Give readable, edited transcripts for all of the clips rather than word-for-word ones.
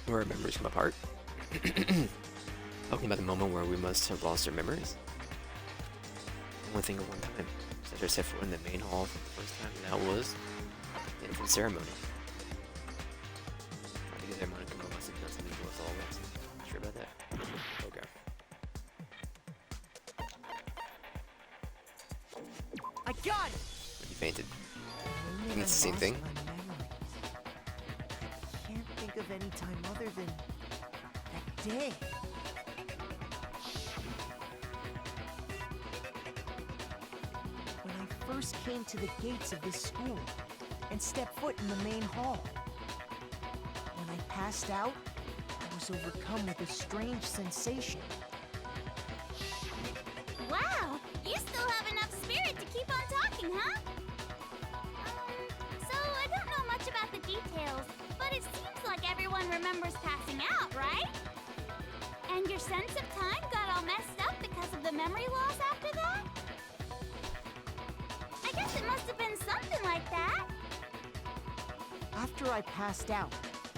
where our memories come apart. Talking about the moment where we must have lost our memories. One thing at one time. Cedric set foot in the main hall for the first time, and that was the entrance ceremony. I think that Monica must have done something with all this. Not sure about that. Okay. I got it! He fainted. I think it's the same thing. Can't think of any time other than that day. When I first came to the gates of this school and stepped foot in the main hall. When I passed out, I was overcome with a strange sensation. Wow, you still have enough spirit to keep on talking, huh? So I don't know much about the details, but it seems like everyone remembers passing out, right? And your sense of time got all messed up because of the memory loss after that? I guess it must have been something like that. After I passed out,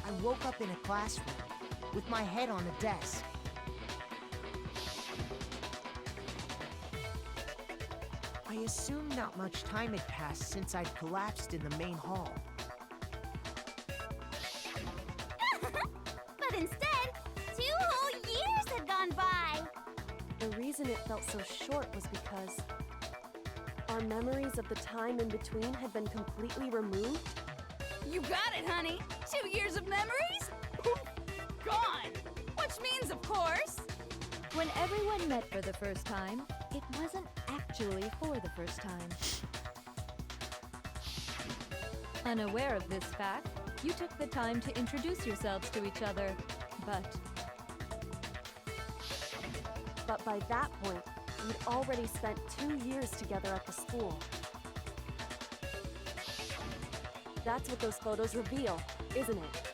I woke up in a classroom with my head on a desk. I assumed not much time had passed since I'd collapsed in the main hall. But instead, 2 whole years had gone by. The reason it felt so short was because our memories of the time in between had been completely removed. You got it, honey. 2 years of memories? Poof! Gone! Which means, of course... When everyone met for the first time, it wasn't actually for the first time. Unaware of this fact, you took the time to introduce yourselves to each other, but by that point, we'd already spent 2 years together at the school. That's what those photos reveal, isn't it?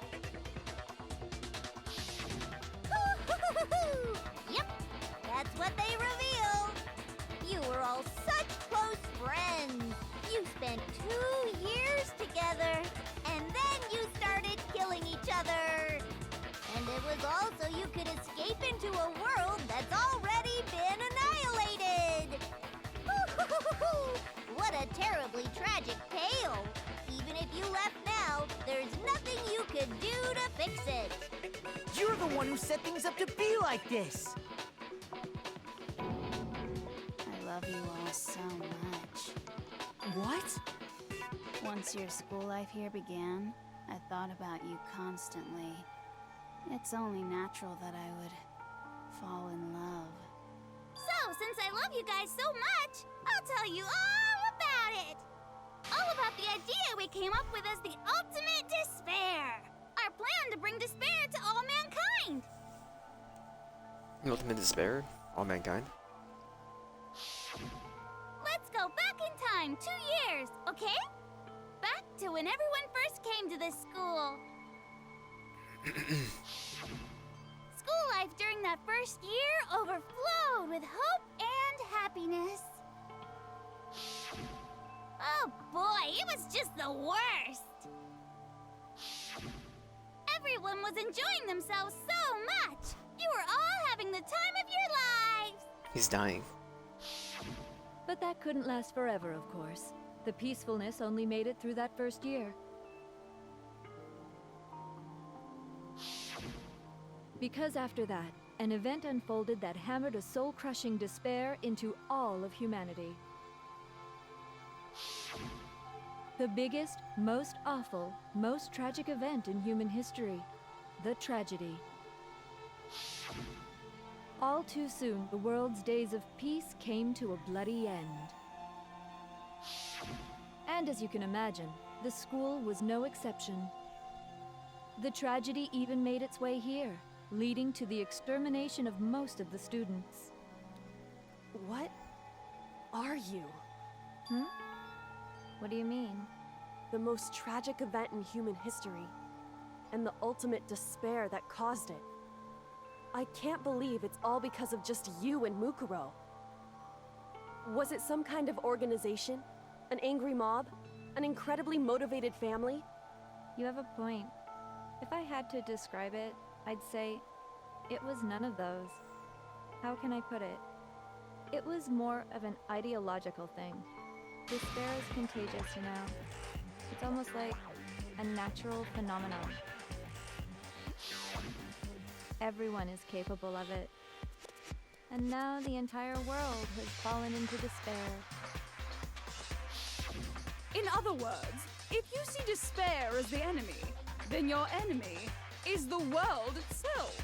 Yep, that's what they reveal. You were all such close friends. You spent 2 years together, and then you started killing each other. And it was all so you could escape into a world that's already been annihilated. What a terribly tragic tale. Even if you left now, there's nothing you could do to fix it. You're the one who set things up to be like this! I love you all so much. What? Once your school life here began, I thought about you constantly. It's only natural that I would fall in love. So, since I love you guys so much, I'll tell you all about it. All about the idea we came up with as the ultimate despair. Our plan to bring despair to all mankind. Ultimate despair? All mankind? Let's go back in time 2 years, okay? Back to when everyone first came to this school. School life during that first year overflowed with hope and happiness. Oh boy, it was just the worst. Everyone was enjoying themselves so much. You were all having the time of your lives. He's dying. But that couldn't last forever, of course. The peacefulness only made it through that first year. Because after that, an event unfolded that hammered a soul-crushing despair into all of humanity. The biggest, most awful, most tragic event in human history. The tragedy. All too soon, the world's days of peace came to a bloody end. And as you can imagine, the school was no exception. The tragedy even made its way here, leading to the extermination of most of the students. What are you? What do you mean? The most tragic event in human history, and the ultimate despair that caused it. I can't believe it's all because of just you and Mukuro. Was it some kind of organization? An angry mob? An incredibly motivated family? You have a point. If I had to describe it, I'd say it was none of those. How can I put it? It was more of an ideological thing. Despair is contagious, you know. It's almost like a natural phenomenon. Everyone is capable of it. And now the entire world has fallen into despair. In other words, if you see despair as the enemy, then your enemy is the world itself.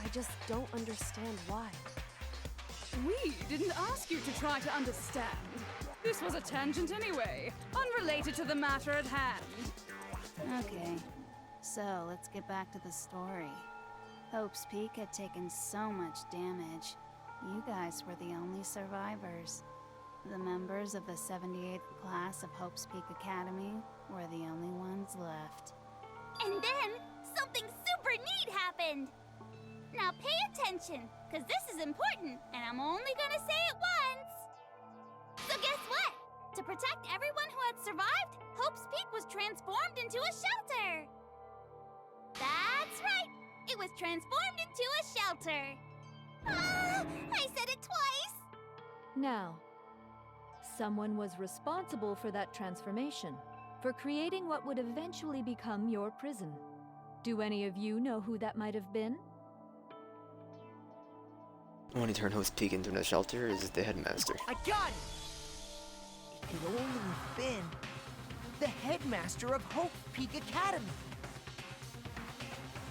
I just don't understand why. We didn't ask you to try to understand. This was a tangent anyway, unrelated to the matter at hand. Okay, so let's get back to the story. Hope's Peak had taken so much damage. You guys were the only survivors. The members of the 78th class of Hope's Peak Academy were the only ones left. And then something super neat happened. Now pay attention, because this is important, and I'm only gonna say it once. So guess what? To protect everyone who had survived, Hope's Peak was transformed into a shelter. That's right. It was transformed into a shelter. Ah, I said it twice. Now, someone was responsible for that transformation, for creating what would eventually become your prison. Do any of you know who that might have been? When he turned Hope's Peak into a shelter is the headmaster. I got it! It could only have been the headmaster of Hope Peak Academy.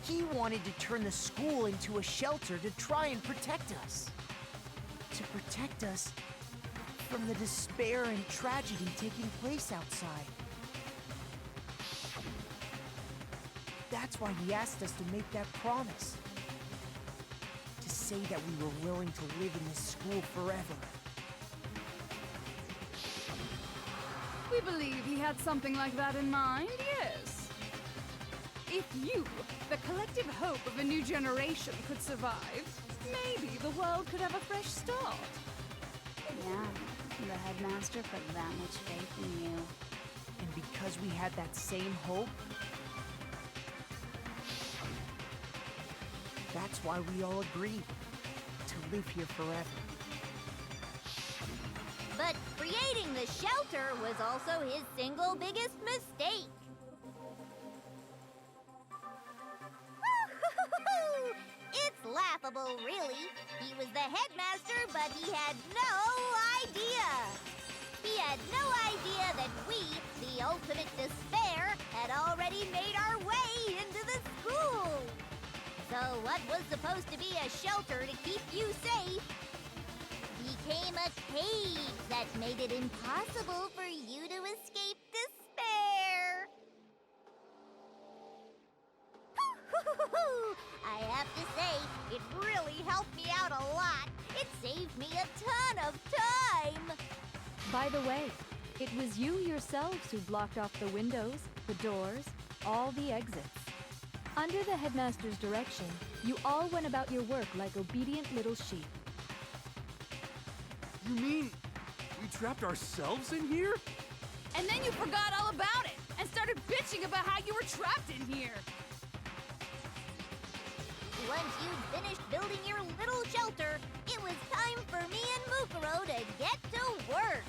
He wanted to turn the school into a shelter to try and protect us. To protect us from the despair and tragedy taking place outside. That's why he asked us to make that promise. To say that we were willing to live in this school forever. We believe he had something like that in mind, yes. If you, the collective hope of a new generation, could survive, maybe the world could have a fresh start. Yeah, the headmaster put that much faith in you. And because we had that same hope, that's why we all agreed to live here forever. But creating the shelter was also his single biggest mistake. It's laughable, really. He was the headmaster, but he had no idea. He had no idea that we, the ultimate despair, had already made our way into the school. So what was supposed to be a shelter to keep you safe became a cage that made it impossible for you to escape despair. I have to say, it really helped me out a lot. It saved me a ton of time. By the way, it was you yourselves who blocked off the windows, the doors, all the exits. Under the headmaster's direction, you all went about your work like obedient little sheep. You mean we trapped ourselves in here? And then you forgot all about it and started bitching about how you were trapped in here. Once you'd finished building your little shelter, it was time for me and Mukuro to get to work.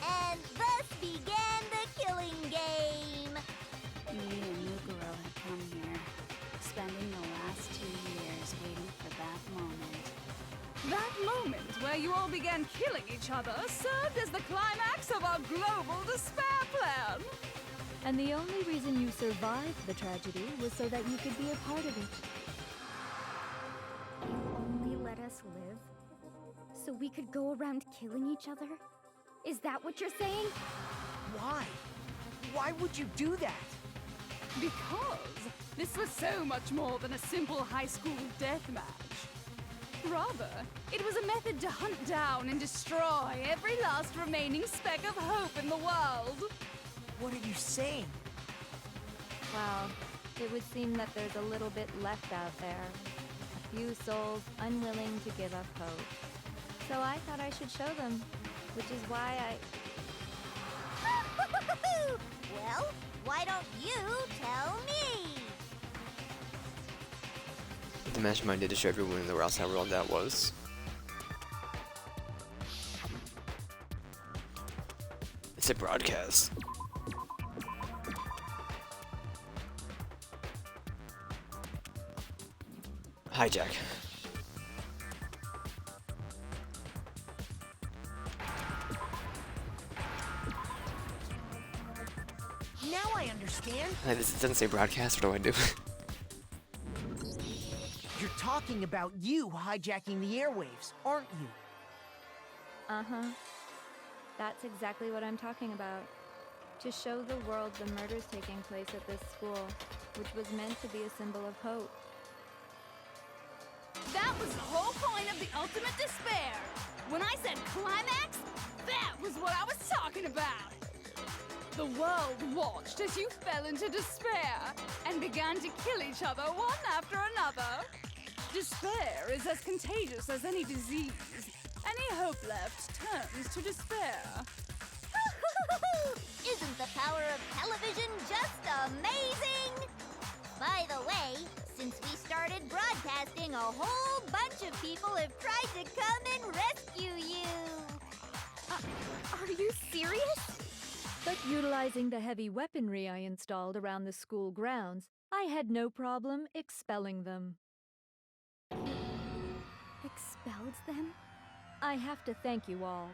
And thus began the killing game. Me and Mukuro had come here, spending the last 2 years waiting for that moment. That moment where you all began killing each other served as the climax of our global despair plan. And the only reason you survived the tragedy was so that you could be a part of it. You only let us live so we could go around killing each other? Is that what you're saying? Why? Why would you do that? Because this was so much more than a simple high school death match. Rather, it was a method to hunt down and destroy every last remaining speck of hope in the world. What are you saying? Well, it would seem that there's a little bit left out there. A few souls unwilling to give up hope. So I thought I should show them, which is why Well, why don't you tell me? the mastermind did to show everyone in the outside world that was. It's a broadcast. Hijack. Now I understand. This doesn't say broadcast. What do I do? You're talking about you hijacking the airwaves, aren't you? Uh-huh. That's exactly what I'm talking about. To show the world the murders taking place at this school, which was meant to be a symbol of hope. That was the whole point of the ultimate despair. When I said climax, that was what I was talking about. The world watched as you fell into despair and began to kill each other one after another. Despair is as contagious as any disease. Any hope left turns to despair. Isn't the power of television just amazing? By the way, since we started broadcasting, a whole bunch of people have tried to come and rescue you. Are you serious? But utilizing the heavy weaponry I installed around the school grounds, I had no problem expelling them. Expelled them? I have to thank you all.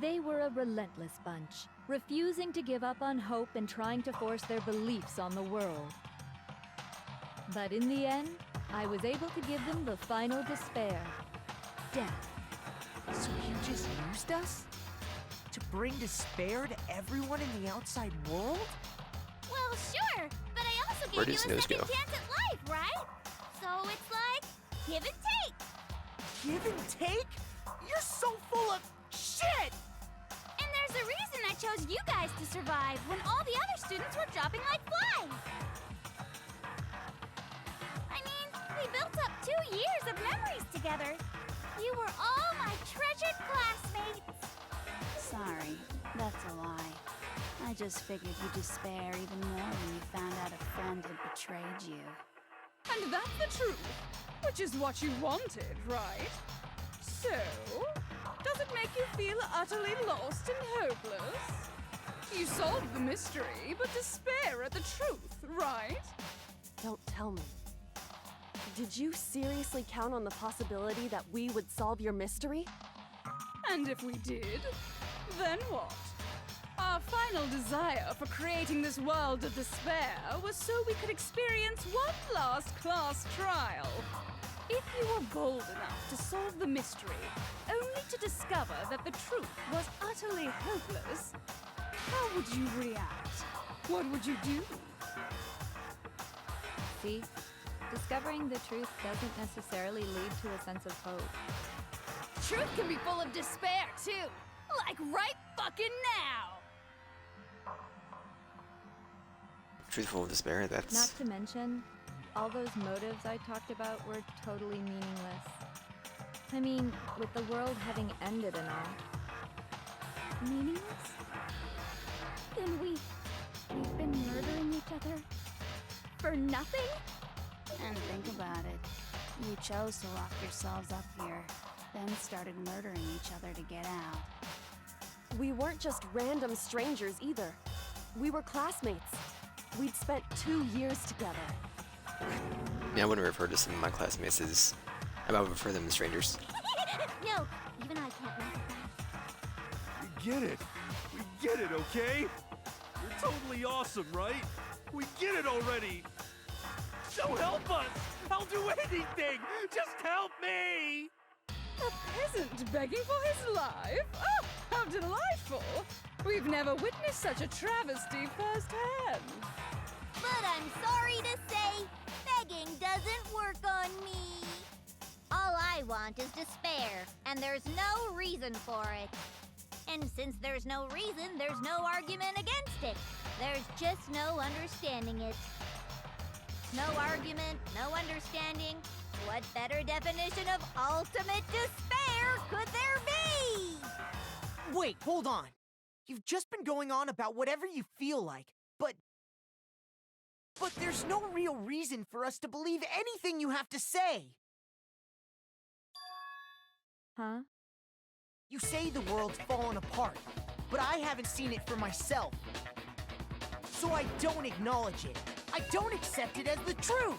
They were a relentless bunch, refusing to give up on hope and trying to force their beliefs on the world. But in the end, I was able to give them the final despair: death. So you just used us? To bring despair to everyone in the outside world? Well, sure, but I also Where gave you does a nose second go? chance at life, right? So it's like, give and take. Give and take? You're so full of shit! And there's a reason I chose you guys to survive when all the other students were dropping like flies. I mean, we built up 2 years of memories together. You were all my treasured classmates. Sorry, that's a lie. I just figured you'd despair even more when you found out a friend had betrayed you. And that's the truth, which is what you wanted, right? So, does it make you feel utterly lost and hopeless? You solved the mystery, but despair at the truth, right? Don't tell me. Did you seriously count on the possibility that we would solve your mystery? And if we did, then what? Our final desire for creating this world of despair was so we could experience one last class trial. If you were bold enough to solve the mystery, only to discover that the truth was utterly hopeless, how would you react? What would you do? See? Discovering the truth doesn't necessarily lead to a sense of hope. Truth can be full of despair, too. Like right fucking now. Truthful despair, that's... Not to mention, all those motives I talked about were totally meaningless. I mean, with the world having ended and all. Meaningless? Then we've been murdering each other for nothing? And think about it. You chose to lock yourselves up here, then started murdering each other to get out. We weren't just random strangers either. We were classmates. We'd spent 2 years together. Yeah, I wouldn't refer to some of my classmates as... I would refer them as strangers. No, even I can't laugh at that. We get it. We get it, okay? You're totally awesome, right? We get it already. So help us! I'll do anything! Just help me! A peasant begging for his life? Oh, how delightful! We've never witnessed such a travesty firsthand. But I'm sorry to say, begging doesn't work on me. All I want is despair, and there's no reason for it. And since there's no reason, there's no argument against it. There's just no understanding it. No argument, no understanding. What better definition of ultimate despair could there be? Wait, hold on. You've just been going on about whatever you feel like, but But there's no real reason for us to believe anything you have to say. Huh? You say the world's fallen apart, but I haven't seen it for myself. So I don't acknowledge it. I don't accept it as the truth.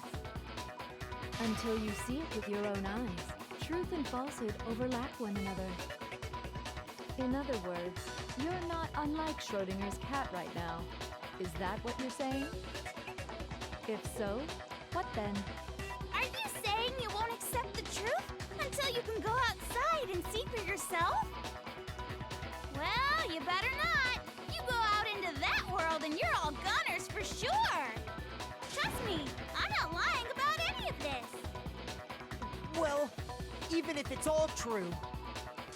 Until you see it with your own eyes, truth and falsehood overlap one another. In other words, you're not unlike Schrodinger's cat right now. Is that what you're saying? If so, what then? Are you saying you won't accept the truth until you can go outside and see for yourself? Well, you better not. You go out into that world and you're all goners for sure. Trust me, I'm not lying about any of this. Well, even if it's all true,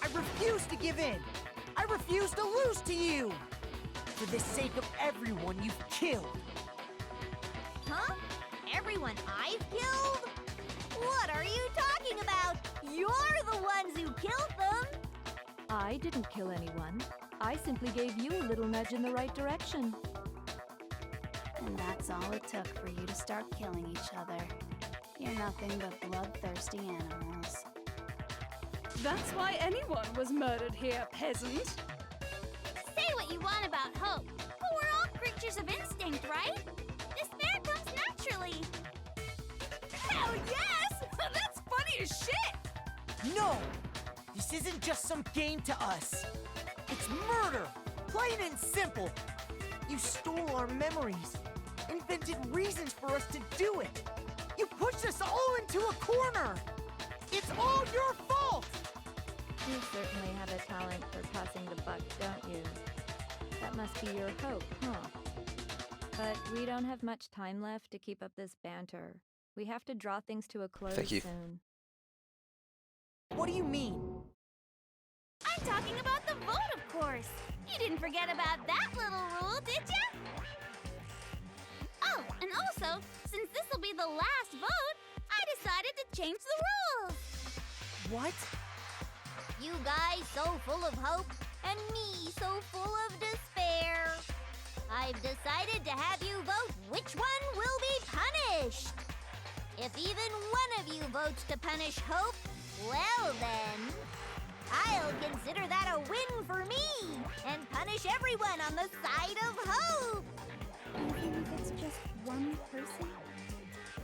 I refuse to give in. I refuse to lose to you. For the sake of everyone you've killed. Huh? Everyone I've killed? What are you talking about? You're the ones who killed them! I didn't kill anyone. I simply gave you a little nudge in the right direction. And that's all it took for you to start killing each other. You're nothing but bloodthirsty animals. That's why anyone was murdered here, peasant. Say what you want about hope, but we're all creatures of instinct, right? Despair comes naturally. Hell yes! That's funny as shit! No! This isn't just some game to us. It's murder! Plain and simple. You stole our memories, invented reasons for us to do it. You pushed us all into a corner. It's all your fault! You certainly have a talent for passing the buck, don't you? That must be your hope, huh? But we don't have much time left to keep up this banter. We have to draw things to a close Thank you. soon. What do you mean? I'm talking about the vote, of course. You didn't forget about that little rule, did you? Oh, and also, since this will be the last vote, I decided to change the rules. What? You guys so full of hope, and me so full of despair. I've decided to have you vote which one will be punished. If even one of you votes to punish Hope, well then, I'll consider that a win for me and punish everyone on the side of Hope. Even if it's just one person?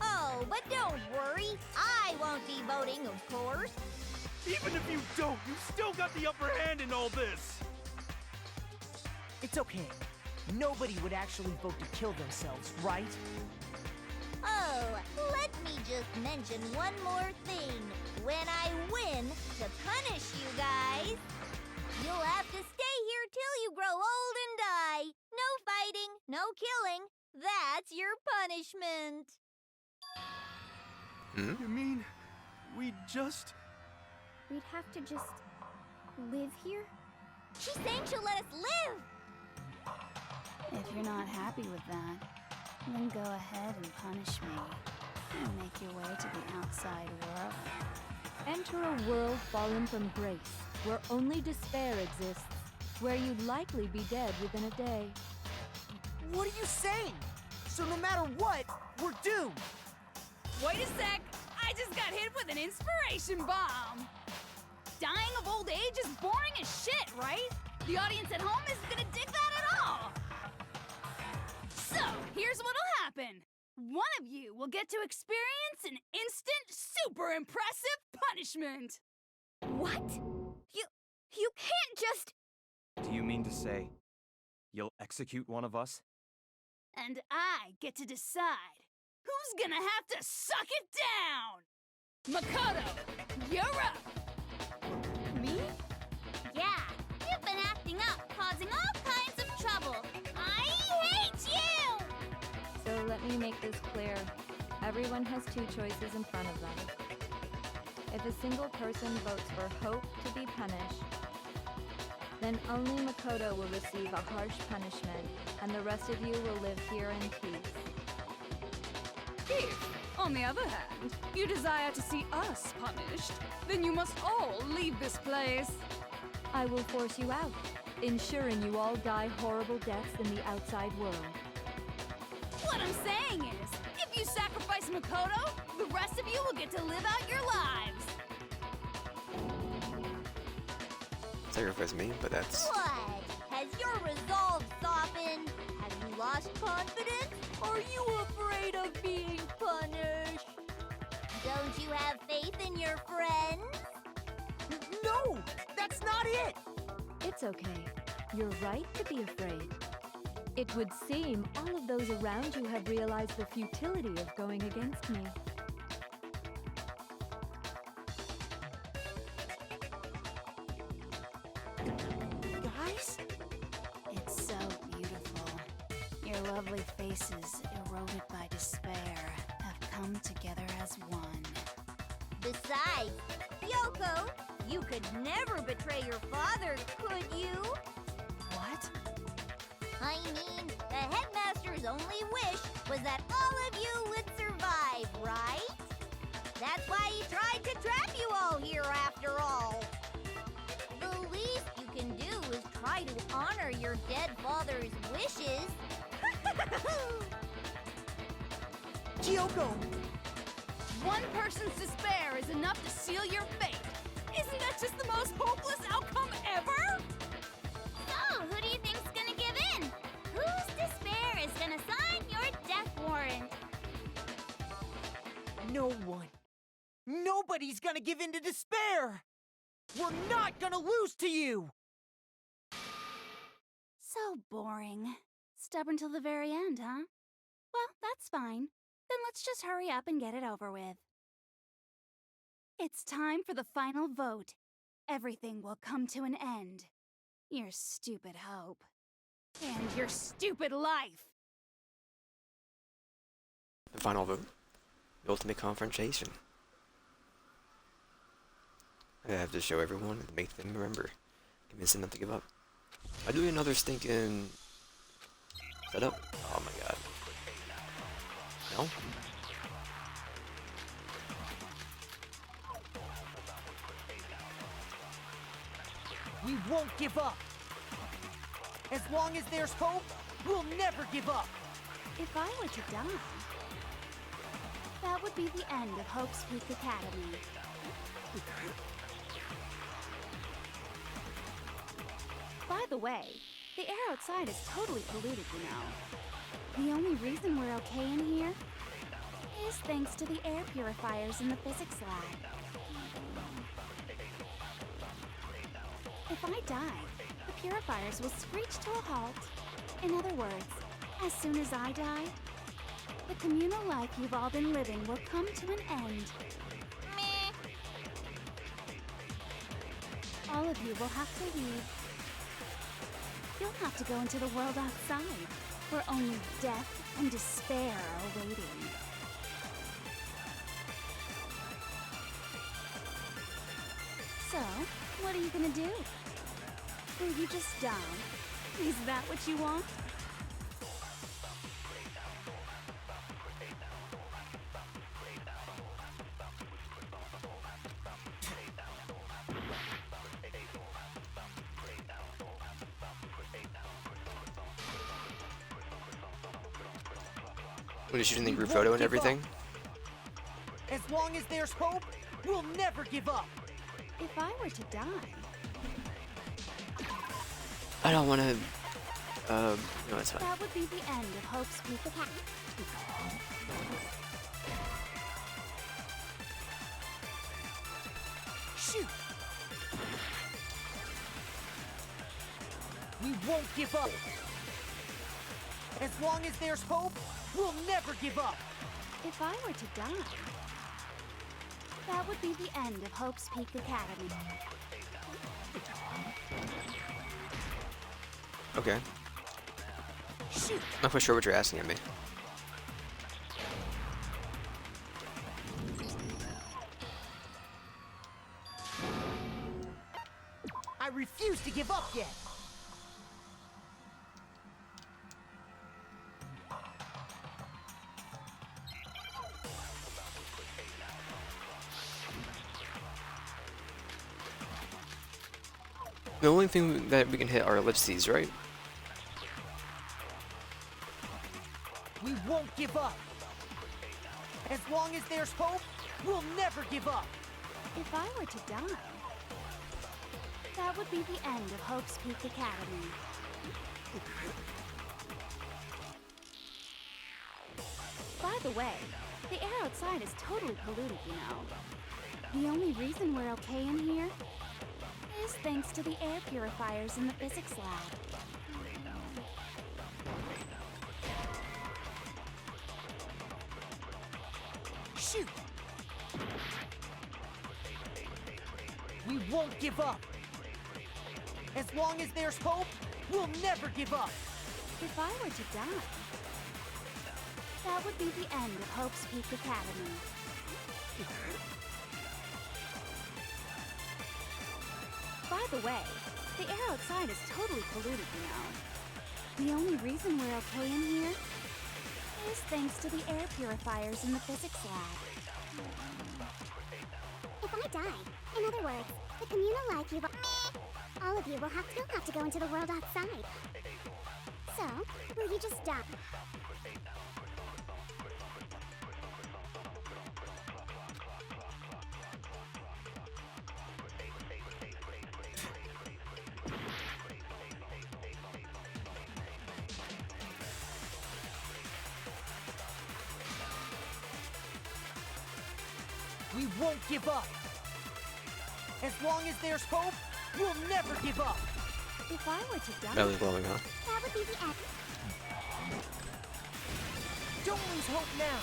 Oh, but don't worry, I won't be voting, of course. Even if you don't, you've still got the upper hand in all this! It's okay. Nobody would actually vote to kill themselves, right? Oh, let me just mention one more thing. When I win to punish you guys, you'll have to stay here till you grow old and die. No fighting, no killing. That's your punishment. You mean, we just... We'd have to just live here? She's saying she'll let us live. If you're not happy with that, then go ahead and punish me. And make your way to the outside world. Enter a world fallen from grace, where only despair exists, where you'd likely be dead within a day. What are you saying? So no matter what, we're doomed. Wait a sec! I just got hit with an inspiration bomb! Dying of old age is boring as shit, right? The audience at home isn't gonna dig that at all! So, here's what'll happen. One of you will get to experience an instant, super impressive punishment! What? You can't just... Do you mean to say you'll execute one of us? And I get to decide who's gonna have to suck it down! Makoto, you're up! Me? Yeah, you've been acting up, causing all kinds of trouble. I hate you! So let me make this clear. Everyone has two choices in front of them. If a single person votes for Hope to be punished, then only Makoto will receive a harsh punishment, and the rest of you will live here in peace. If, on the other hand, you desire to see us punished, then you must all leave this place. I will force you out, ensuring you all die horrible deaths in the outside world. What I'm saying is, if you sacrifice Makoto, the rest of you will get to live out your lives. Sacrifice me, but that's... What? Has your resolve softened? Have you lost confidence? Are you afraid of being punished? Don't you have faith in your friends? No! That's not it! It's okay. You're right to be afraid. It would seem all of those around you have realized the futility of going against me. Guys? It's so beautiful. Your lovely faces, eroded by despair, have come together as one. Besides, Yoko, you could never betray your father, could you? What? I mean, the headmaster's only wish was that all of you would survive, right? That's why he tried to trap you all here after all. The least you can do is try to honor your dead father's wishes. Kyoko! One person's despair is enough to seal your fate. Isn't that just the most hopeless outcome ever? So, who do you think's gonna give in? Whose despair is gonna sign your death warrant? No one. Nobody's gonna give in to despair! We're not gonna lose to you! So boring. Stubborn till the very end, huh? Well, that's fine. Then let's just hurry up and get it over with. It's time for the final vote. Everything will come to an end. Your stupid hope. And your stupid life. The final vote. The ultimate confrontation. I have to show everyone and make them remember. Convince them not to give up. Am I doing another stinking setup? Oh my god. No? We won't give up! As long as there's hope, we'll never give up! If I were to die, that would be the end of Hope's Peak Academy. By the way, the air outside is totally polluted, you know. The only reason we're okay in here is thanks to the air purifiers in the physics lab. If I die, the purifiers will screech to a halt. In other words, as soon as I die, the communal life you've all been living will come to an end. Meh. All of you will have to leave. You'll have to go into the world outside, where only death and despair are waiting. So, what are you gonna do? Will you just die? Is that what you want? When you're shooting the group photo and everything? As long as there's hope, we'll never give up! If I were to die, I don't want to... no, it's fine. that would be the end of Hope's Peak Academy. Shoot! We won't give up! As long as there's hope, we'll never give up! If I were to die, that would be the end of Hope's Peak Academy. Okay. Shoot! Not quite sure what you're asking of me. I refuse to give up yet! The only thing that we can hit are ellipses, right? We won't give give up. As long as there's hope, we'll never give up. If I were to die, that would be the end of Hope's Peak Academy. By the way, the air outside is totally polluted, you know. The only reason we're okay in here is thanks to the air purifiers in the physics lab. Shoot! We won't give up. As long as there's hope, we'll never give up. If I were to die, that would be the end of Hope's Peak Academy. By the way, the air outside is totally polluted, you know. The only reason we're okay in here is thanks to the air purifiers in the physics lab. If I die, in other words, the communal life you all of you will have to go into the world outside. So, will you just die? We won't give up. As long as there's hope, we'll never give up. If I were to die, Belly glowing, huh? That would be the end. Don't lose hope now.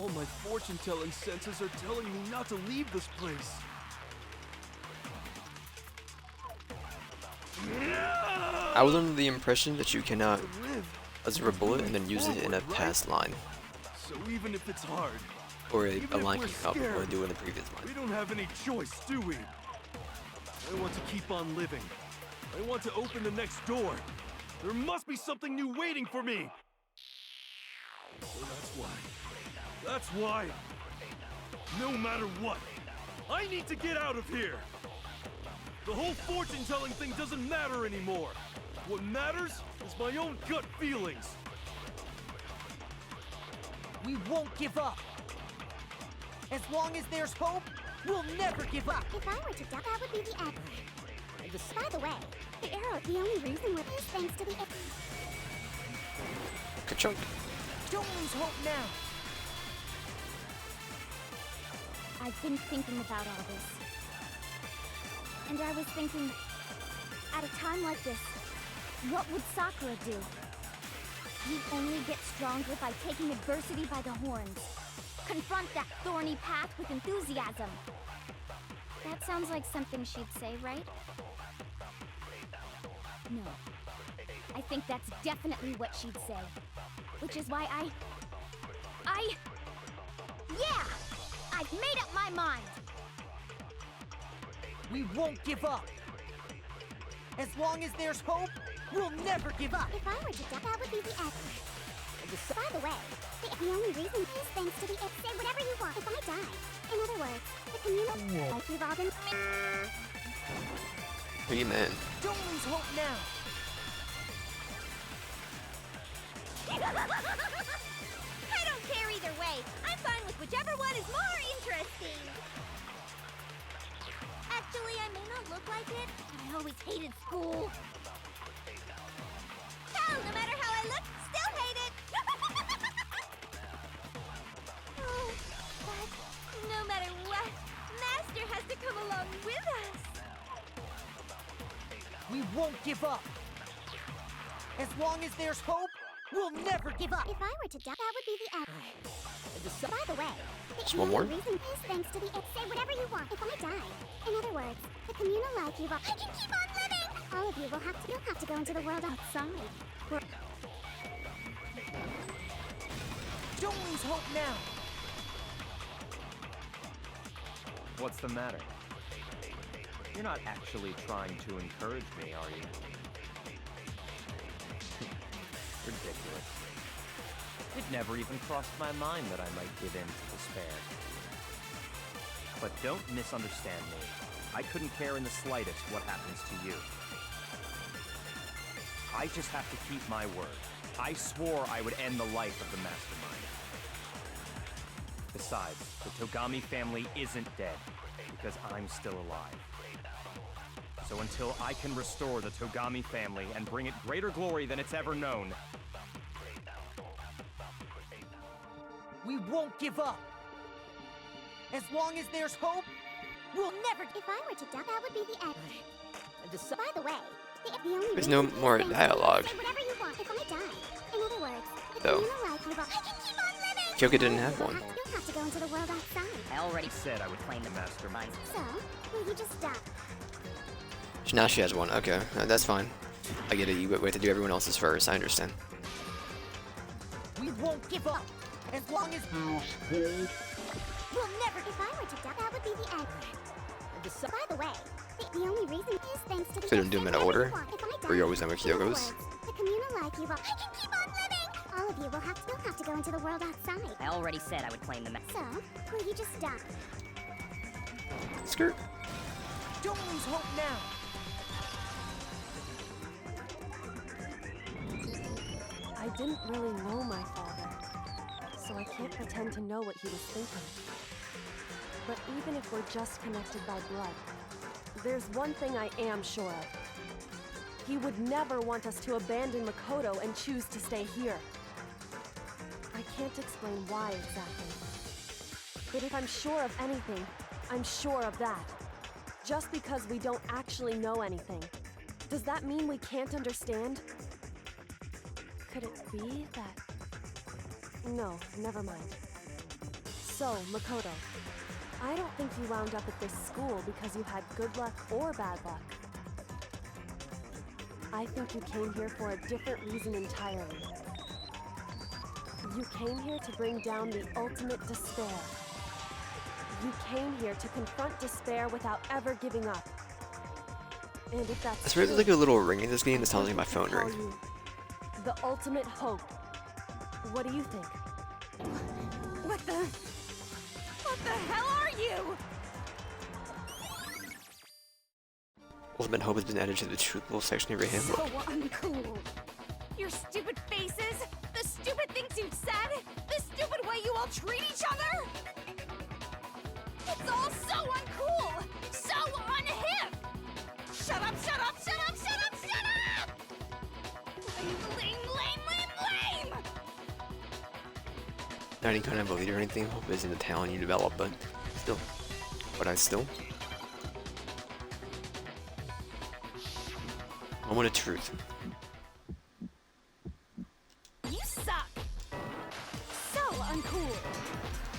All my fortune-telling senses are telling me not to leave this place. I was under the impression that you cannot Live. observe a bullet and then use it in a past line, So even if it's hard, or a Even line if can we're come up scared, or do in the previous we line. don't have any choice, do we? I want to keep on living. I want to open the next door. There must be something new waiting for me. So that's why. No matter what, I need to get out of here. The whole fortune-telling thing doesn't matter anymore. What matters is my own gut feelings. We won't give up. As long as there's hope, we'll never give up. If I were to die, that would be the end. By the way, the arrow, the only reason we're is thanks to the Ka-chunk. Don't lose hope now. I've been thinking about all this. And I was thinking, at a time like this, what would Sakura do? You only get stronger by taking adversity by the horns. Confront that thorny path with enthusiasm. That sounds like something she'd say, right? No. I think that's definitely what she'd say. Which is why yeah! I've made up my mind! We won't give up. As long as there's hope, we'll never give up. If I were to die, that would be the end. By the way, the only reason is thanks to the say whatever you want if I die. In other words, the communal like you, Robin. Amen. Don't lose hope now. I don't care either way. I'm fine with whichever one is more interesting. Actually, I may not look like it, but I always hated school. Hell, no matter how I look, still hate it. Oh, but no matter what, Master has to come along with us. We won't give up. As long as there's hope, we'll never give up. If I were to die, that would be the end. By the way, Just the one more? only reason is thanks to the say whatever you want if I die. In other words, the communal life you I can keep on living! All of you will have to go into the world outside. Don't lose hope now. What's the matter? You're not actually trying to encourage me, are you? Ridiculous. It never even crossed my mind that I might give in to despair. But don't misunderstand me. I couldn't care in the slightest what happens to you. I just have to keep my word. I swore I would end the life of the mastermind. Besides, the Togami family isn't dead, because I'm still alive. So until I can restore the Togami family and bring it greater glory than it's ever known, We won't give up. As long as there's hope, we'll never. If I were to die, that would be the end. By the way, the only There's no reason more is dialogue. say whatever you want if I die. In other words, the Though. communal life you will. I can keep on living. Kyoka didn't have one. You'll have to go into the world outside. I already said I would claim the mastermind. So, will you just stop? Now she has one. Okay, that's fine. I get it. You have to do everyone else's first. I understand. We won't give up. As long as We'll never. If I were to die, that would be the end. By the way, the only reason is thanks to the. So you don't do them in order? If I die, Or you're always done with in other Kyoko's? words, the communal life you will. I can keep on living. All of you will have to go into the world outside. I already said I would claim the So, will you just stop? Skirt. don't lose hope now. I didn't really know my father, so I can't pretend to know what he was thinking. But even if we're just connected by blood, there's one thing I am sure of. He would never want us to abandon Makoto and choose to stay here. I can't explain why exactly. But if I'm sure of anything, I'm sure of that. Just because we don't actually know anything, does that mean we can't understand? Could it be that... No, never mind. So, Makoto, I don't think you wound up at this school because you had good luck or bad luck. I think you came here for a different reason entirely. You came here to bring down the ultimate despair. You came here to confront despair without ever giving up. And if that's That's really true, like a little ring in this game that sounds like my phone call ring. you the ultimate hope. What do you think? What the hell are you? Ultimate hope has been added to the truthful section of your handbook. So uncool. Your stupid faces, the stupid things you've said, the stupid way you all treat each other. It's all so uncool, so unhip. Shut up, shut up, shut up, shut up, shut up! Lame, lame, lame, lame! Not any kind of a leader or anything. Hope isn't the talent you develop, but still. Moment of truth. You suck! So uncool!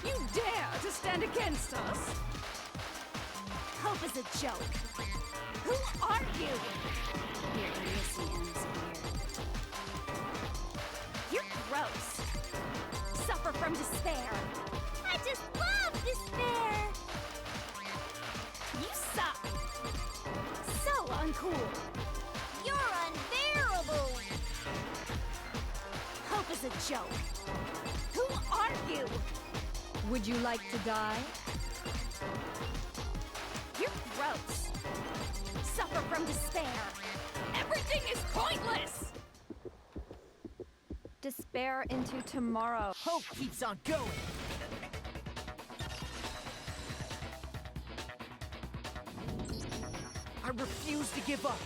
You dare to stand against us! Hope is a joke. Who are you? Your idiocy ends here. You're gross. Suffer from despair. I just love despair. You suck. So uncool. You're unbearable. Hope is a joke. Who are you? Would you like to die? You're gross. Suffer from despair. Everything is pointless. Despair into tomorrow. Hope keeps on going. I refuse to give up.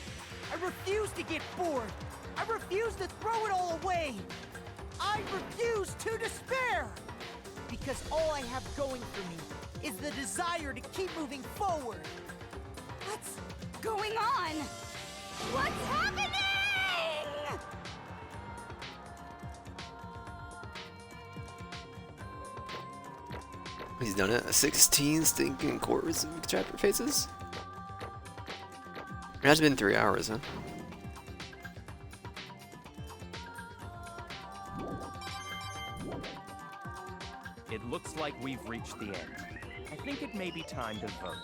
I refuse to get bored. I refuse to throw it all away. I refuse to despair. Because all I have going for me is the desire to keep moving forward. What's going on? What's happening? He's done it. 16 stinking quarters of chapter faces? It has been 3 hours, huh? it looks like we've reached the end. I think it may be time to vote.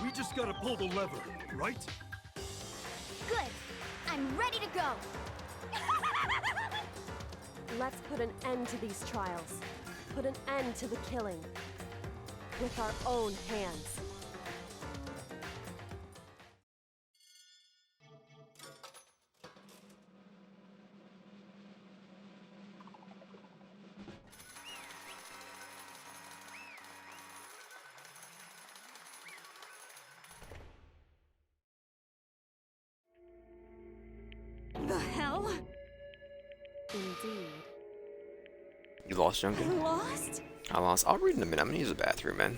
We just gotta pull the lever, right? Good. I'm ready to go. Let's put an end to these trials. Put an end to the killing. With our own hands. You lost, I Junkin? lost? I lost. I'll read in a minute. I'm gonna use the bathroom, man.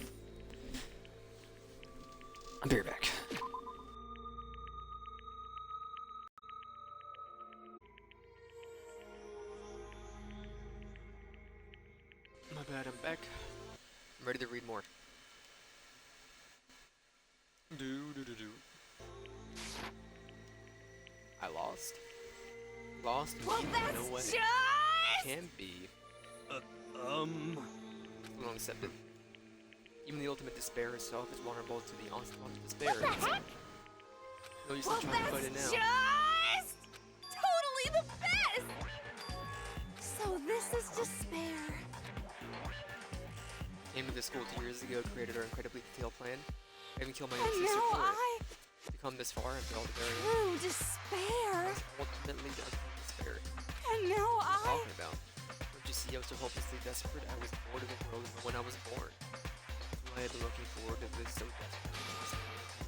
I'll be right back. My bad, I'm back. I'm ready to read more. Do. I lost. Lost. Well, You that's know what? just... Can be. Will accept it. Even the ultimate despair itself is vulnerable to the onslaught of despair. What the heck? No use Well, in trying to fight that's it now. just... totally the best! So this is despair. Came to this school 2 years ago, created our incredibly detailed plan. I even killed my own And sister now for it. I... To come this far and fail to bury it. through despair. Ultimately, the ultimate despair. And now What are you I... talking about? Don't you see I was so hopelessly desperate? I was bored of the world when I was born. That's why I've been looking forward to this so desperately.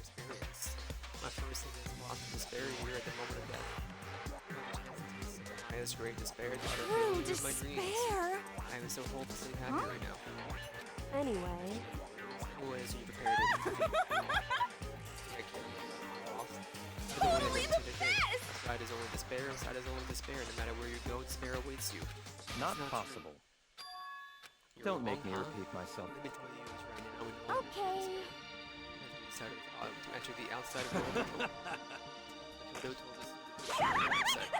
Experience. My first thing is lost in despair here at the moment of death. I has great despair that I True don't my dreams. despair. I am so hopelessly happy right now. Anyway, Anyways, you prepared it. I can't. Lost. Totally the best! Outside is only despair, outside is only despair. No matter where you go, despair awaits you. Not It's not possible. You're Don't make wrong, me huh? repeat myself. Let me tell you this right now. We know Okay. to enter the outside of the world. The Dodo told us to outside.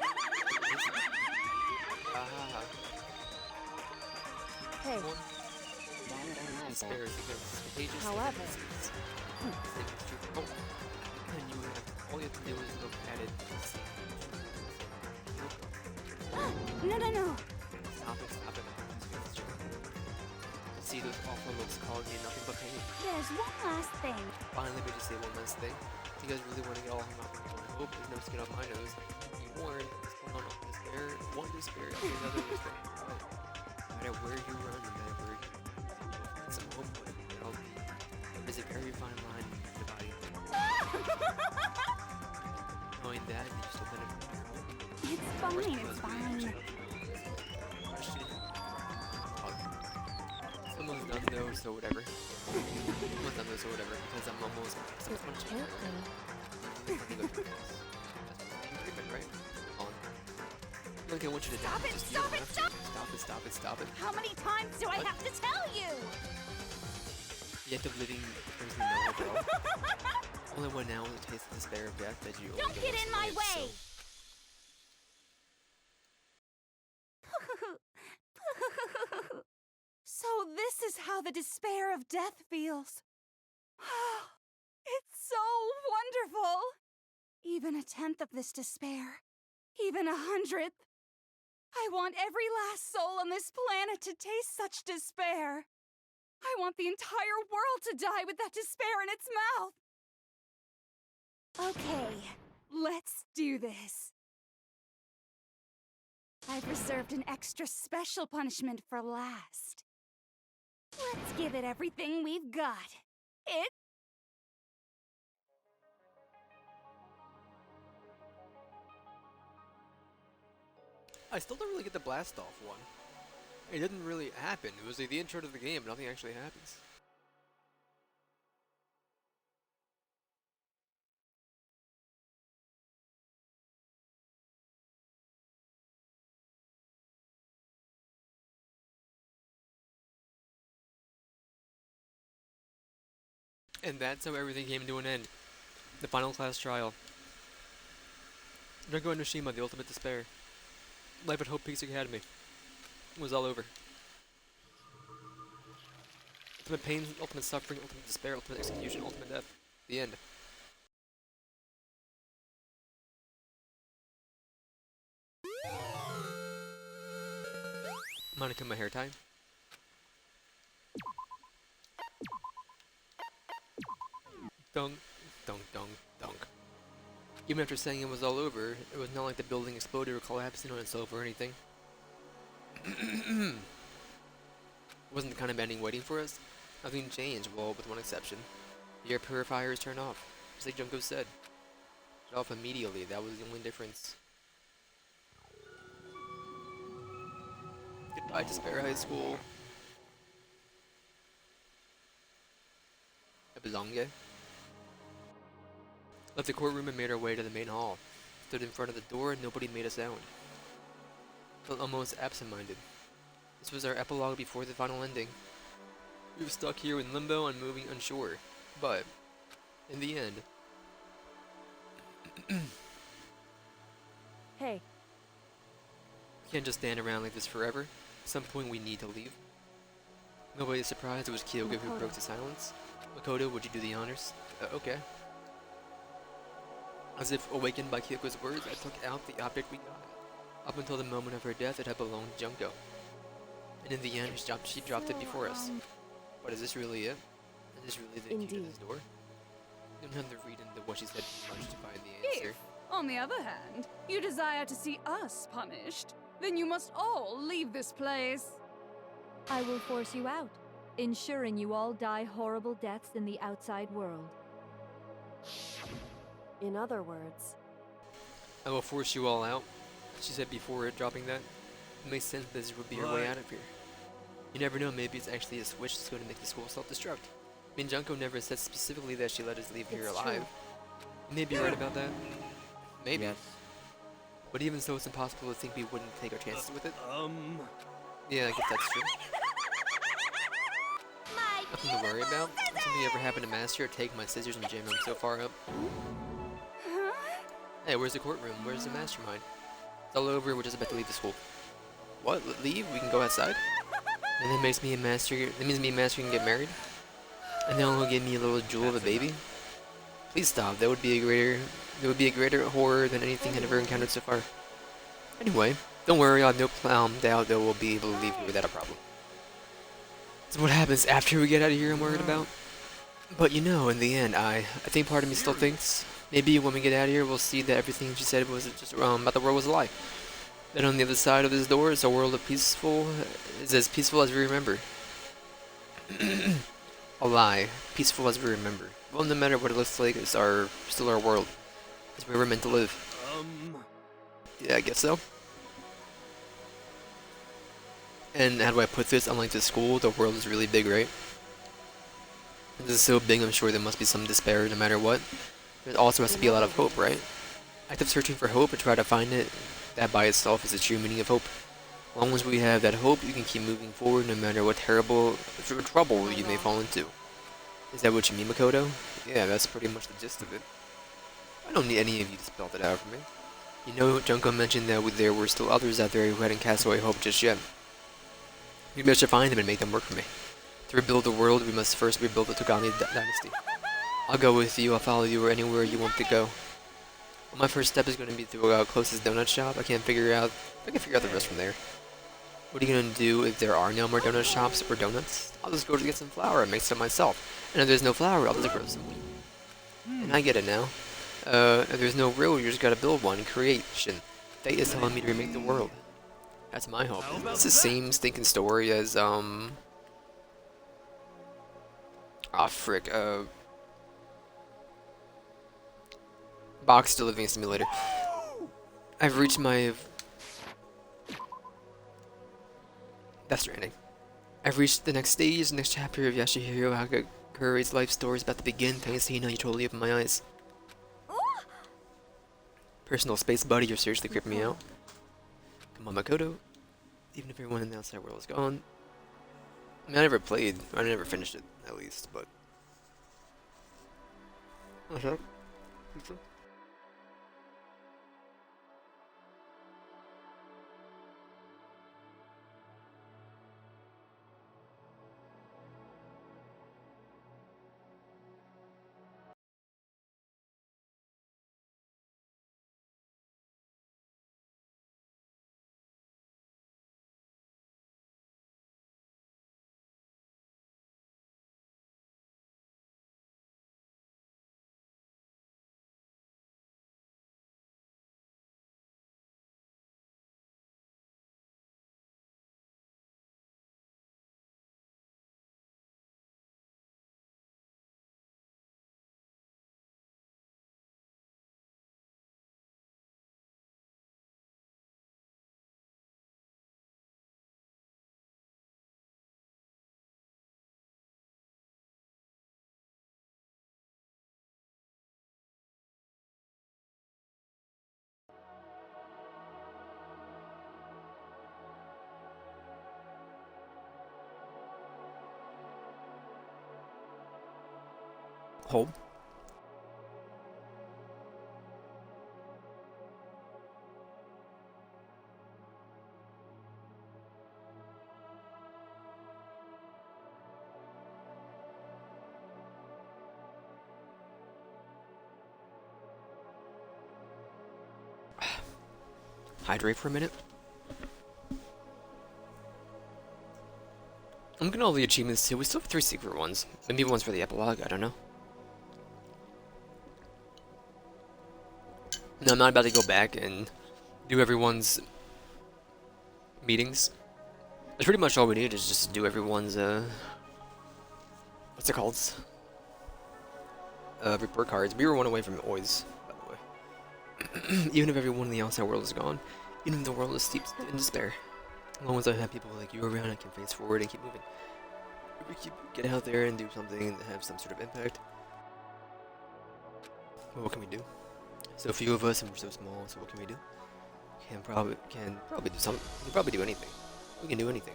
hey, Despair is against contagious However- tendencies. Things to promote. And you have all you have to do is look at it and see. No. Stop it. See those awful looks calling me nothing but pain. There's one last thing. Finally, let me just say one last thing. You guys really want to get all hung up on hope? There's no skin off my nose. You warn what's going on with despair. One despair after another despair. No matter where you run, no matter where you find some hope, but there's a very fine line between the body and the knowing that, you still benefit from your hope. It's fine, it's fine. Someone's done though, so whatever. Someone's done though, so whatever. Because I'm almost some it punishment. can't be. Treatment, right? On. Look, I want you to Stop it, just stop it, stop it. How many times do I What? have to tell you? The act of living brings me no hope at all. Only one now is a taste of despair of death that you Don't only get once in my live, way. so- So this is how the despair of death feels. It's so wonderful. Even a tenth of this despair, even 100th. I want every last soul on this planet to taste such despair. I want the entire world to die with that despair in its mouth. Okay, let's do this. I've reserved an extra special punishment for last. Let's give it everything we've got. It... I still don't really get the blast off one. It didn't really happen. It was like the intro to the game, nothing actually happens. And that's how everything came to an end. The final class trial. Junko and Nishima, the ultimate despair. Life at Hope Peaks Academy. It was all over. Ultimate pain, ultimate suffering, ultimate despair, ultimate execution, ultimate death. The end. I'm gonna cut my hair tie. Dunk, dunk, dunk, dunk. Even after saying it was all over, it was not like the building exploded or collapsed in on itself or anything. It wasn't the kind of ending waiting for us. Nothing changed, well, with one exception. The air purifiers turned off, just like Junko said. Shut off immediately, that was the only difference. Goodbye, Despair High School. Ebizonge. Left the courtroom and made our way to the main hall. Stood in front of the door and nobody made a sound. Felt almost absent-minded. This was our epilogue before the final ending. We were stuck here in limbo and moving unsure. But, in the end... Hey, We can't just stand around like this forever. At some point we need to leave. Nobody is surprised it was Kyoga who broke the silence. Makoto, would you do the honors? Okay. As if awakened by Kyoko's words, I took out the object we got. Up until the moment of her death, it had belonged to Junko. And in the end, she dropped it before us. But is this really it? Is this really the key to this door? You don't have to read into what she said too much to find the answer. If, on the other hand, you desire to see us punished, then you must all leave this place. I will force you out, ensuring you all die horrible deaths in the outside world. in other words, I will force you all out, she said before dropping that. It makes sense that this would be her way out of here. You never know, maybe it's actually a switch that's going to make the school self-destruct. I mean, Junko never said specifically that she let us leave here It's alive. true. You may be right about that. Maybe. Yes. But even so, it's impossible to think we wouldn't take our chances with it. Um, Yeah, I guess that's true. My Nothing to worry about. If something ever happened to Master, I'd take my scissors and jam him so far up. Hey, where's the courtroom? Where's the mastermind? It's all over, we're just about to leave the school. What? Leave? We can go outside? And that makes me and Master, that means me and Master can get married? And then he'll give me a little jewel of a baby? Please stop, that would be a greater horror than anything I've ever encountered so far. Anyway, don't worry, I have no doubt that we'll be able to leave here without a problem. So what happens after we get out of here I'm worried about? But you know, in the end, I think part of me still thinks, maybe when we get out of here we'll see that everything she said was just about the world was a lie. That on the other side of this door is a world of is as peaceful as we remember. A lie, peaceful as we remember. Well, no matter what it looks like, it's still our world. It's where we're meant to live. Yeah, I guess so. And how do I put this? Unlike the school, the world is really big, right? This is so big, I'm sure there must be some despair no matter what. There also has to be a lot of hope, right? Active searching for hope and try to find it. That by itself is the true meaning of hope. As long as we have that hope, you can keep moving forward no matter what terrible trouble you may fall into. Is that what you mean, Makoto? Yeah, that's pretty much the gist of it. I don't need any of you to spell it out for me. You know, Junko mentioned that there were still others out there who hadn't cast away hope just yet. Maybe I should find them and make them work for me. To rebuild the world, we must first rebuild the Togami dynasty. I'll go with you, I'll follow you or anywhere you want to go. Well, my first step is going to be to our closest donut shop. I can figure out the rest from there. What are you going to do if there are no more donut shops or donuts? I'll just go to get some flour and make some myself. And if there's no flour, I'll just grow some wheat. And I get it now. If there's no road, you just gotta build one. Creation. Fate is telling me to remake the world. That's my hope. It's the same stinking story as, frick, Box to Living Simulator. I've reached my... That's Stranding. I've reached the next stage, the next chapter of Yashihiro Hagakuri's life story is about to begin. Thanks to you, you totally opened my eyes. Personal space buddy, you're seriously creeping me out. Come on, Makoto. Even if everyone in the outside world is gone. I mean, I never finished it, at least, but... Home. Hydrate for a minute. I'm looking at all the achievements too. We still have 3 secret ones. Maybe one's for the epilogue, I don't know. No, I'm not about to go back and do everyone's meetings. That's pretty much all we need is just do everyone's, what's it called? Report cards. We were one away from always, by the way. Even if everyone in the outside world is gone, even if the world is steeped in despair, as long as I have people like you around, I can face forward and keep moving. We keep get out there and do something that have some sort of impact. Well, what can we do? So few of us and we're so small. So what can we do? Can probably do something. We can probably do anything. We can do anything.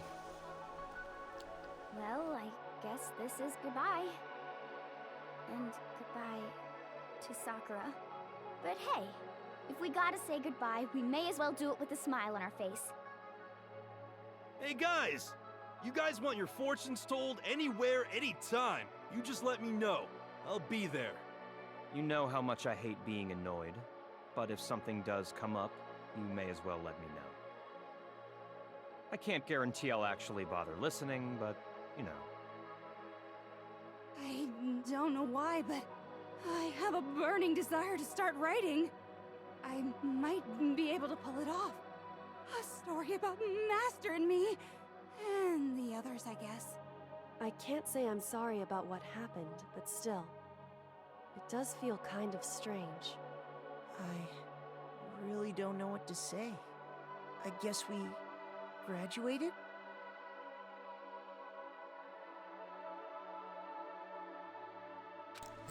Well, I guess this is goodbye. And goodbye to Sakura. But hey, if we gotta say goodbye, we may as well do it with a smile on our face. Hey guys! You guys want your fortunes told anywhere, anytime. You just let me know. I'll be there. You know how much I hate being annoyed, but if something does come up, you may as well let me know. I can't guarantee I'll actually bother listening, but, you know. I don't know why, but I have a burning desire to start writing. I might be able to pull it off. A story about Master and me, and the others, I guess. I can't say I'm sorry about what happened, but still, it does feel kind of strange. I really don't know what to say. I guess we graduated?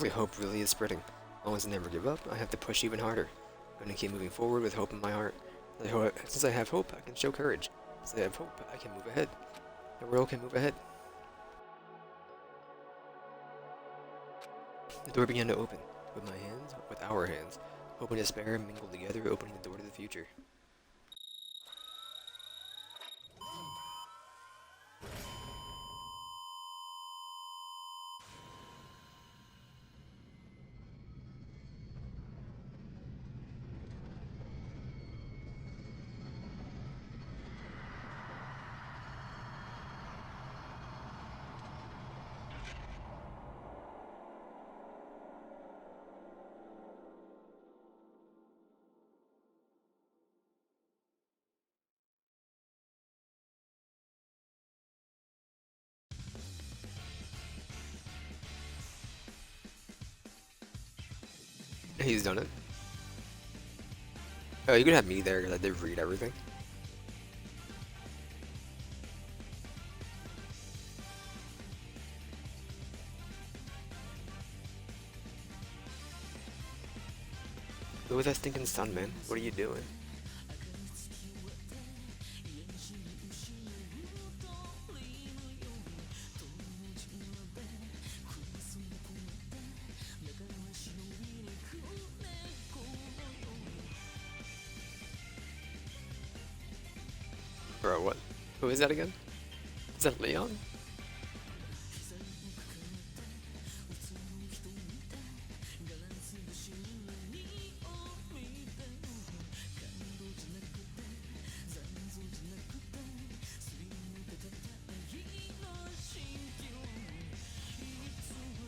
The hope really is spreading. As long as I never give up, I have to push even harder. I'm gonna keep moving forward with hope in my heart. Since I have hope, I can show courage. Since I have hope, I can move ahead. The world can move ahead. The door began to open. With my hands, with our hands. Hope and despair mingled together, opening the door to the future. He's done it. Oh, you could have me there because I did read everything. Go with that stinking sun, man. What are you doing? Bro, what? Who is that again? Is that Leon?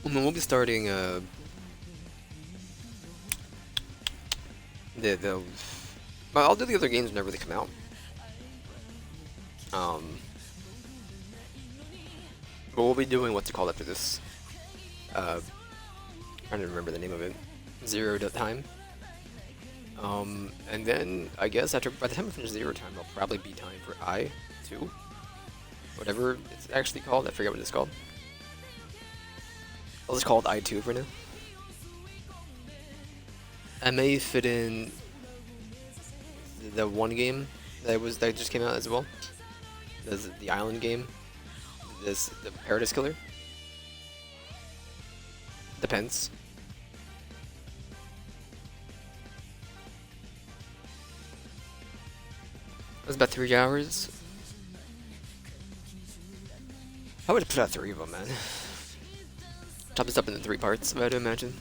We'll be starting well, I'll do the other games whenever they come out. But we'll be doing what's it called after this. Trying to remember the name of it. Zero Time. And then I guess by the time I finish Zero Time, it'll probably be time for I-2. Whatever it's actually called, I forget what it's called. I'll just call it I-2 for now. I may fit in the one game that just came out as well. The island game. The Paradise Killer. Depends. It was about 3 hours. I would put out 3 of them, man. Chop this up into 3 parts, if I had to imagine.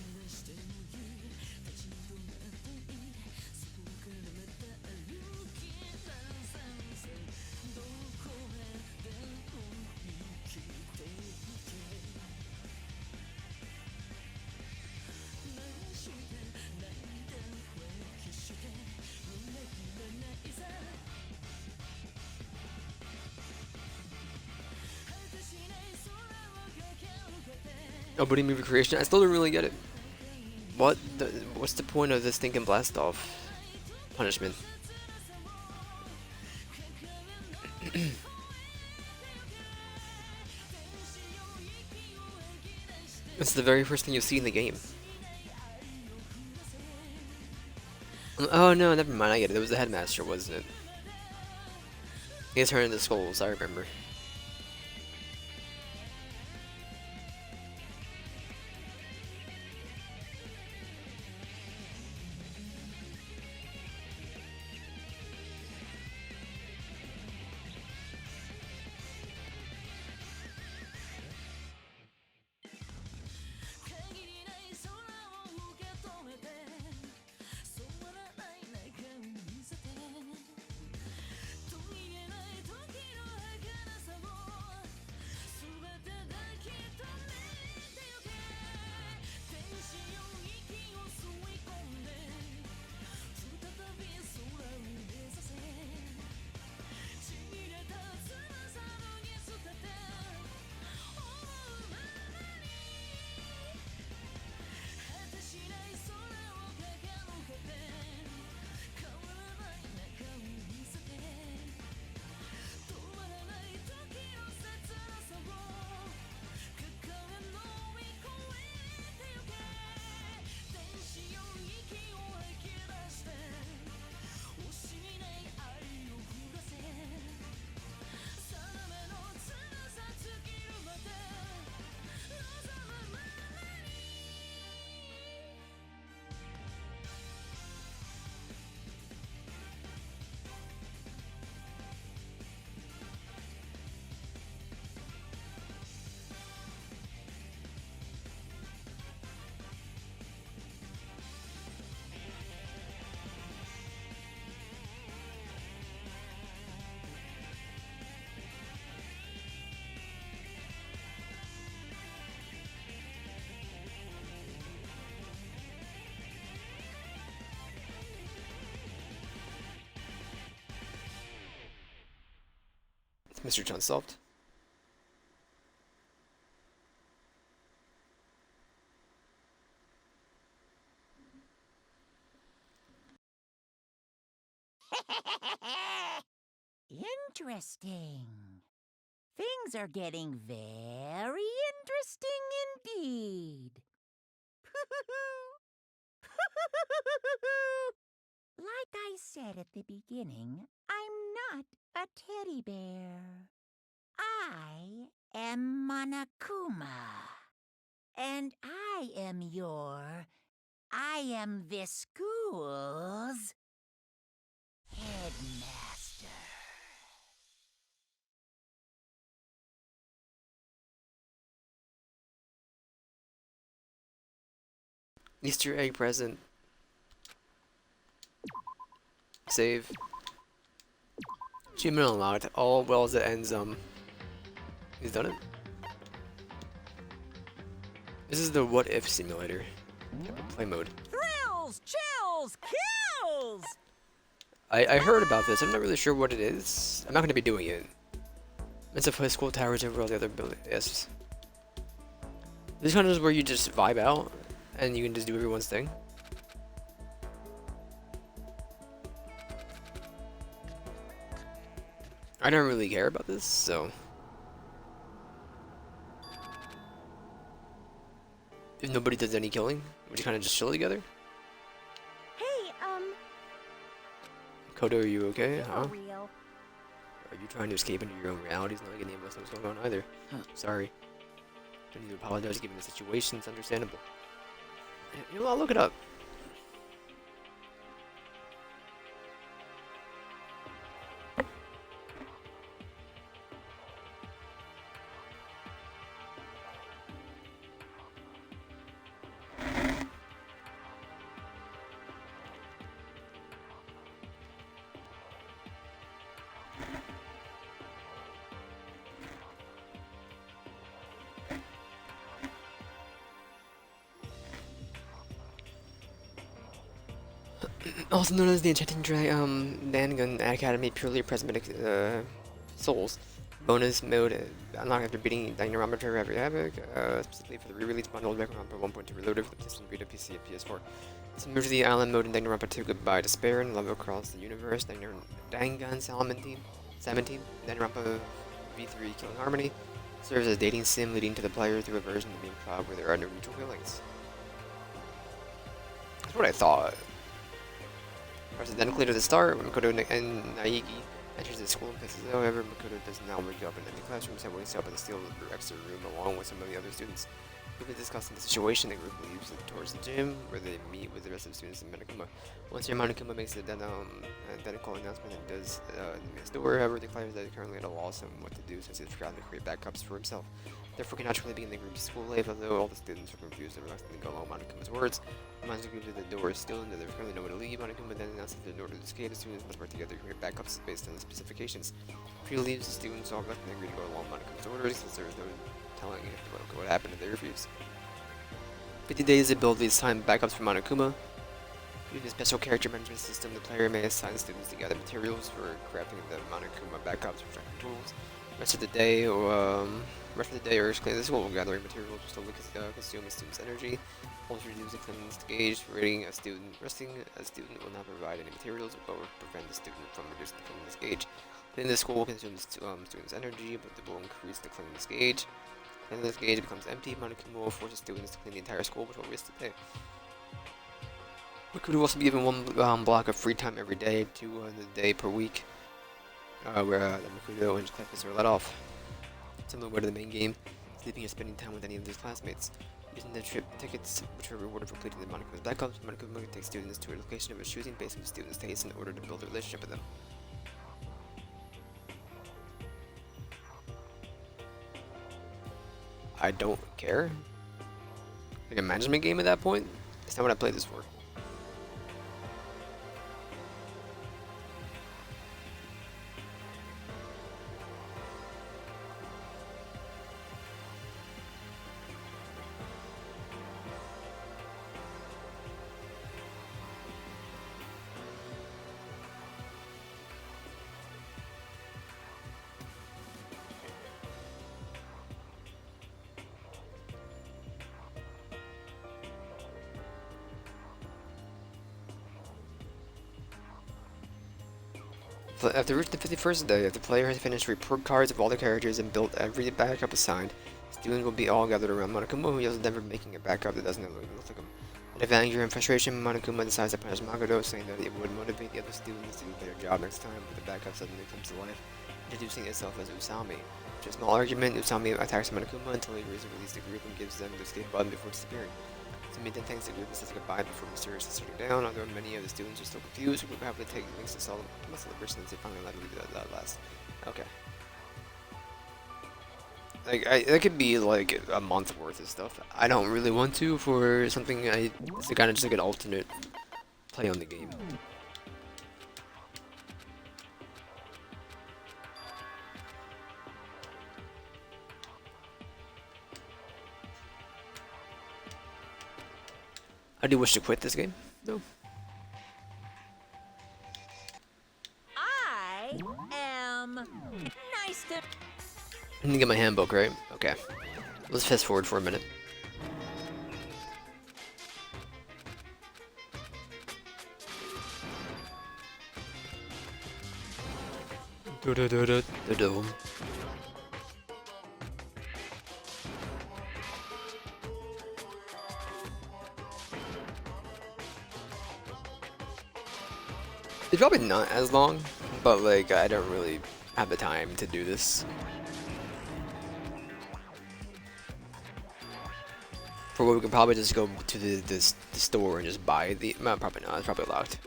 Oh, booty movie creation? I still don't really get it. What's the point of this stinking blast off punishment? It's the very first thing you see in the game. Oh no, never mind, I get it. It was the headmaster, wasn't it? He has turned into skulls, I remember. Mr. Chunsoft. Interesting. Things are getting very interesting indeed. Like I said at the beginning, I'm not a teddy bear. I am Monokuma. And I am this school's headmaster. Easter egg present. Save. Achievement unlocked. All well as it ends, he's done it. This is the what if simulator. Play mode. Thrills, chills, kills! I heard about this. I'm not really sure what it is. I'm not going to be doing it. It's a high school towers over all the other buildings. Yes. This kind of is where you just vibe out and you can just do everyone's thing. I don't really care about this, so. If nobody does any killing, we just kind of just chill together. Hey, Kodo, are you okay? for Huh? real. Are you trying to escape into your own realities? Not like any of us know what's going on either. Sorry. I need to apologize given the situation. It's understandable. You know, I'll look it up. Also known as the Enchanting Dangan Academy, purely prismatic souls. Bonus mode unlocked after beating Danganronpa every Havoc, specifically for the re-release bundle Danganronpa 1.2 Reloaded for the PlayStation Vita, PC, and PS4. It's moved to the island mode in Danganronpa 2 Goodbye Despair and level across the universe. Dangan Salmon Team, Danganronpa V3 Killing Harmony serves as a dating sim leading to the player through a version of the main plot where there are no mutual feelings. That's what I thought. Identically to the start, Makoto and Naigi enters the school and pisses. However, Makoto does not wake up in the classroom, so wakes up in the steel extra room along with some of the other students. Quickly discussing the situation, the group leaves towards the gym, where they meet with the rest of the students in Monokuma. Once Monokuma makes the identical announcement and does his door, however, declares that he's currently at a loss on what to do since he's forgotten to create backups for himself. Therefore, cannot truly begin the group's school life, although all the students are confused and reluctant to go along Monokuma's words. Reminds the group that the door is still and that there's currently nowhere to leave. Monokuma then announces that in order to escape, the students must work together to create backups based on the specifications. If he leaves, the students all reluctantly agree to go along Monokuma's orders, since there is no telling what would happen if they refuse. 50 days abilities time backups for Monokuma. Using a special character management system, the player may assign students to gather materials for crafting the Monokuma backups for crafting tools. Rest of the day, or cleaning the school, gathering materials will slowly consume a student's energy. Also reduce the cleanliness gauge. Resting a student will not provide any materials, but will prevent the student from reducing the cleanliness gauge. Cleaning the school will consume the student's energy, but it will increase the cleanliness gauge. Cleanliness gauge becomes empty. Monokuma will force the students to clean the entire school, which will waste the day. We could also be given one block of free time every day, 2 the day per week, where the Makudo and his classmates are let off. Similar to the main game, sleeping and spending time with any of his classmates. Using the trip tickets, which are rewarded for completing the Monokuma's backups, Monokuma can take students to a location of his choosing based on the student's taste in order to build a relationship with them. I don't care. Like a management game at that point? That's not what I played this for. After reaching the 51st day, if the player has finished report cards of all the characters and built every backup assigned, students will be all gathered around Monokuma, who yells at them for making a backup that doesn't look like him. Out of anger and frustration, Monokuma decides to punish Makoto, saying that it would motivate the other students to do a better job next time, but the backup suddenly comes to life, introducing itself as Usami. After a small argument, Usami attacks Monokuma until he agrees to release the group and gives them the escape button before disappearing. Usami then thanks the group and says goodbye before mysteriously shutting down. Although many of the students are still confused, the group happily take links to celebration as they finally let leave that last. Okay. Like, that could be like a month worth of stuff. I don't really want to for something it's kind of just like an alternate play on the game. I do wish to quit this game, though. I am nice to. I need to get my handbook, right? Okay. Let's fast forward for a minute. It's probably not as long, but like I don't really have the time to do this. For what we can probably just go to the store and just buy the. No, probably not. It's probably locked.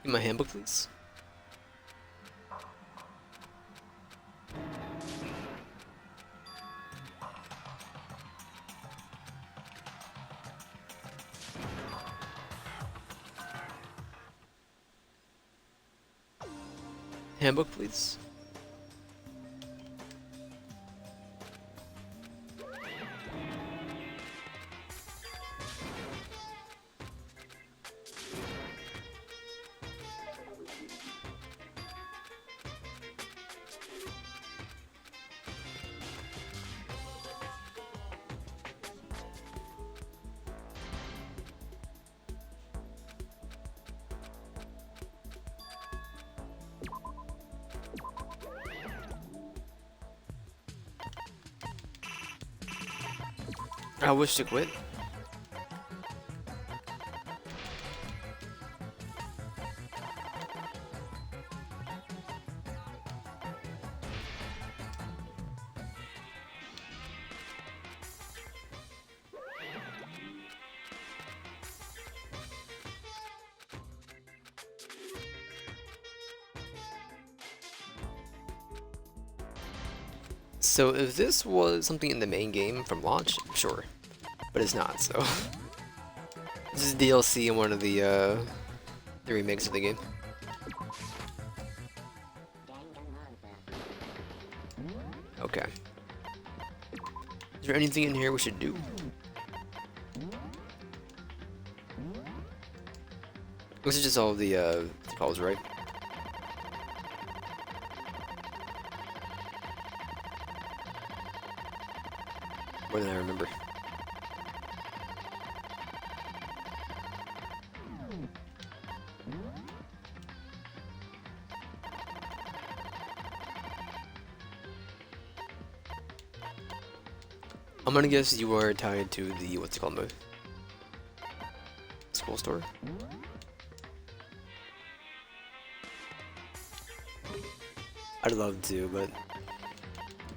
Give me my handbook, please. Handbook, please. I wish to quit. So if this was something in the main game from launch, sure. But it's not, so this is DLC in one of the remakes of the game. Okay. Is there anything in here we should do? This is just all the calls, right? More than I remember. I'm gonna guess you are tied to the, what's it called, mode? School store? I'd love to, but...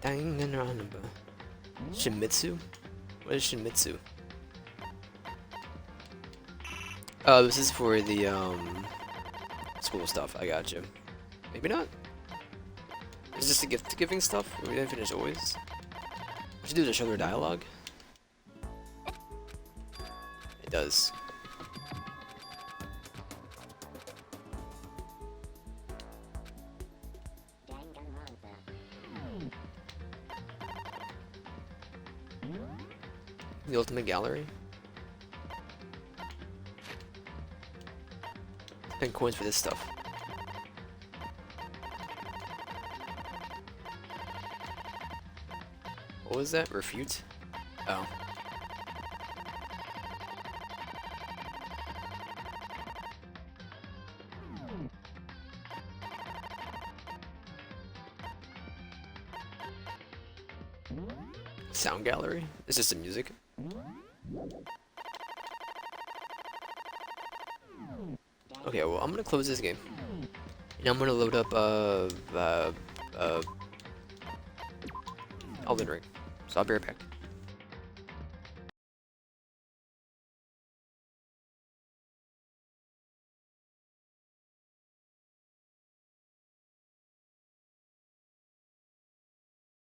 Danganronpa. Shimizu? What is Shimizu? Oh, this is for the, school stuff, I got you. Maybe not? Is this the gift-giving stuff? We didn't finish always? We should do the shoulder dialogue. It does. The ultimate gallery. 10 coins for this stuff. What was that? Refute? Oh. Sound gallery? Is this the music? Okay, well, I'm gonna close this game. And I'm gonna load up, Elden Ring. So I'll be right back.